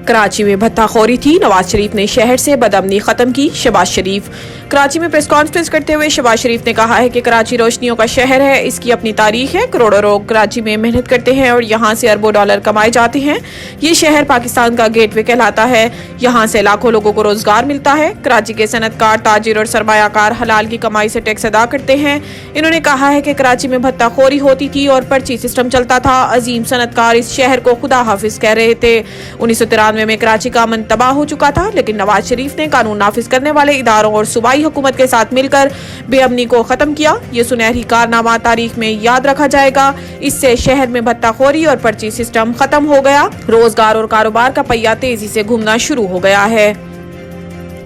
कराची में भत्ताखोरी थी, नवाज शरीफ ने शहर से बदअमनी खत्म की। शहबाज शरीफ कराची में प्रेस कॉन्फ्रेंस करते हुए शहबाज शरीफ ने कहा है कि कराची रोशनियों का शहर है, इसकी अपनी तारीख है। करोड़ों लोग कराची में मेहनत करते हैं और यहाँ से अरबों डॉलर कमाए जाते हैं। ये शहर पाकिस्तान का गेटवे कहलाता है, यहाँ से लाखों लोगों को रोजगार मिलता है। कराची के सनतकार, ताजिर और सरमायाकार हलाल की कमाई से टैक्स अदा करते हैं। इन्होंने कहा है कि कराची में भत्ताखोरी होती थी और पर्ची सिस्टम चलता था। अजीम सनतकार इस शहर को खुदा हाफिज कह रहे थे। 1993 में कराची का अमन तबाह हो चुका था, लेकिन नवाज शरीफ ने कानून नाफिज करने वाले इदारों और सूबाई हुकूमत के साथ मिलकर बेअमनी को खत्म किया। ये सुनहरी कारनामा तारीख में याद रखा जाएगा। इससे शहर में भत्ताखोरी और पर्ची सिस्टम खत्म हो गया। रोजगार और कारोबार का पहिया तेजी से घूमना शुरू हो गया है।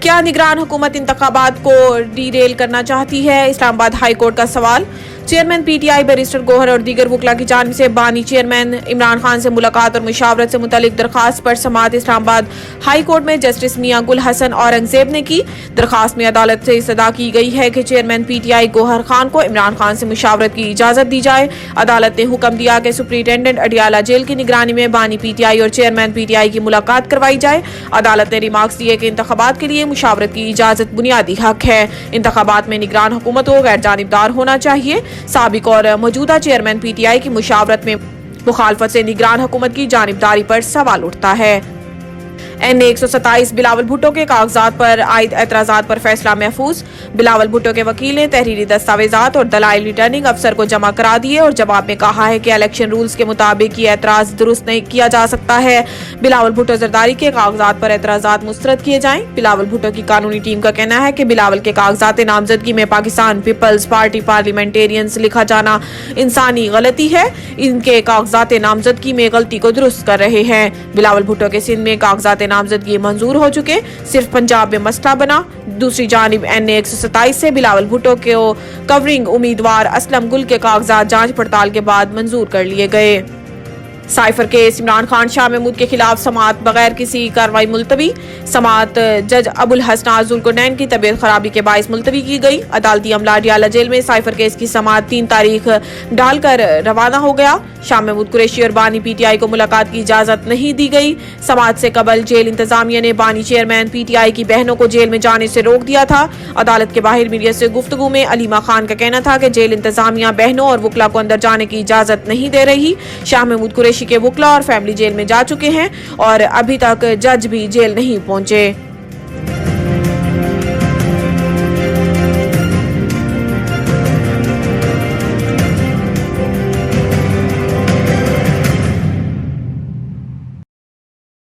क्या निगरान हुकूमत इंतखाबात को डीरेल करना चाहती है? इस्लामाबाद हाई कोर्ट का सवाल। चेयरमैन पीटीआई बैरिस्टर गौहर और दीगर वकला की जानिब से बानी चेयरमैन इमरान खान से मुलाकात और मुशावरत से मुतालिक दरखास्त पर समाअत इस्लामाबाद हाई कोर्ट में जस्टिस मियां गुल हसन औरंगजेब ने की। दरखास्त में अदालत से इस्तदा की गई है कि चेयरमैन पीटीआई गौहर खान को इमरान खान से मुशावरत की इजाजत दी जाए। अदालत ने हुक्म दिया कि सुप्रिंटेंडेंट अडियाला जेल की निगरानी में बानी पीटीआई और चेयरमैन पीटीआई की मुलाकात करवाई जाए। अदालत ने रिमार्क्स दिए कि इंतखाबात के लिए मुशावरत की इजाजत बुनियादी हक है। इंतखाबात में निगरान हुकूमत को गैर जानिबदार होना चाहिए। साबिक और मौजूदा चेयरमैन पीटीआई की मुशावरत में मुखालफत से निगरान हुकूमत की जानिबदारी पर सवाल उठता है। NA 127 बिलावल भुट्टो के कागजात पर आयद एतराजात पर फैसला महफूज। बिलावल भुट्टो के वकील ने तहरीरी दस्तावेजात और दलाइल रिटर्निंग अफसर को जमा करा दिए और जवाब में कहा है कि इलेक्शन रूल्स के मुताबिक ये एतराज दुरुस्त नहीं किया जा सकता है। बिलावल भुट्टो जरदारी के कागजात पर एतराजात मुस्तरद किए जाएं। बिलावल भुट्टो की कानूनी टीम का कहना है कि बिलावल के कागजात नामजदगी में पाकिस्तान पीपल्स पार्टी पार्लियामेंटेरियंस लिखा जाना इंसानी गलती है। इनके कागजात नामजदगी में गलती को दुरुस्त कर रहे हैं। बिलावल भुट्टो के सिंध में कागजात नामजदगी मंजूर हो चुके, सिर्फ पंजाब में मसला बना। दूसरी जानिब NA 127 से बिलावल भुट्टो के कवरिंग उम्मीदवार असलम गुल के कागजात जांच पड़ताल के बाद मंजूर कर लिए गए। साइफर केस इमरान खान शाह महमूद के खिलाफ समाअत बगैर किसी कार्रवाई मुलतवी। समाअत जज अबुल हसनात जुल्कुरनैन की तबीयत खराबी के बायस मुलतवी की गई। अदालती अमला अडियाला जेल में साइफर केस की समाअत 3 तारीख डालकर रवाना हो गया। शाह महमूद कुरैशी और बानी पीटीआई को मुलाकात की इजाजत नहीं दी गई। समाअत से कबल जेल इंतजामिया ने बानी चेयरमैन पीटीआई की बहनों को जेल में जाने से रोक दिया था। अदालत के बाहर मीडिया से गुफ्तगू में अलीमा खान का कहना था कि जेल इंतजामिया बहनों और वकला को अंदर जाने की इजाजत नहीं दे रही। शाह महमूद कुरैशी के वकला और फैमिली जेल में जा चुके हैं और अभी तक जज भी जेल नहीं पहुंचे।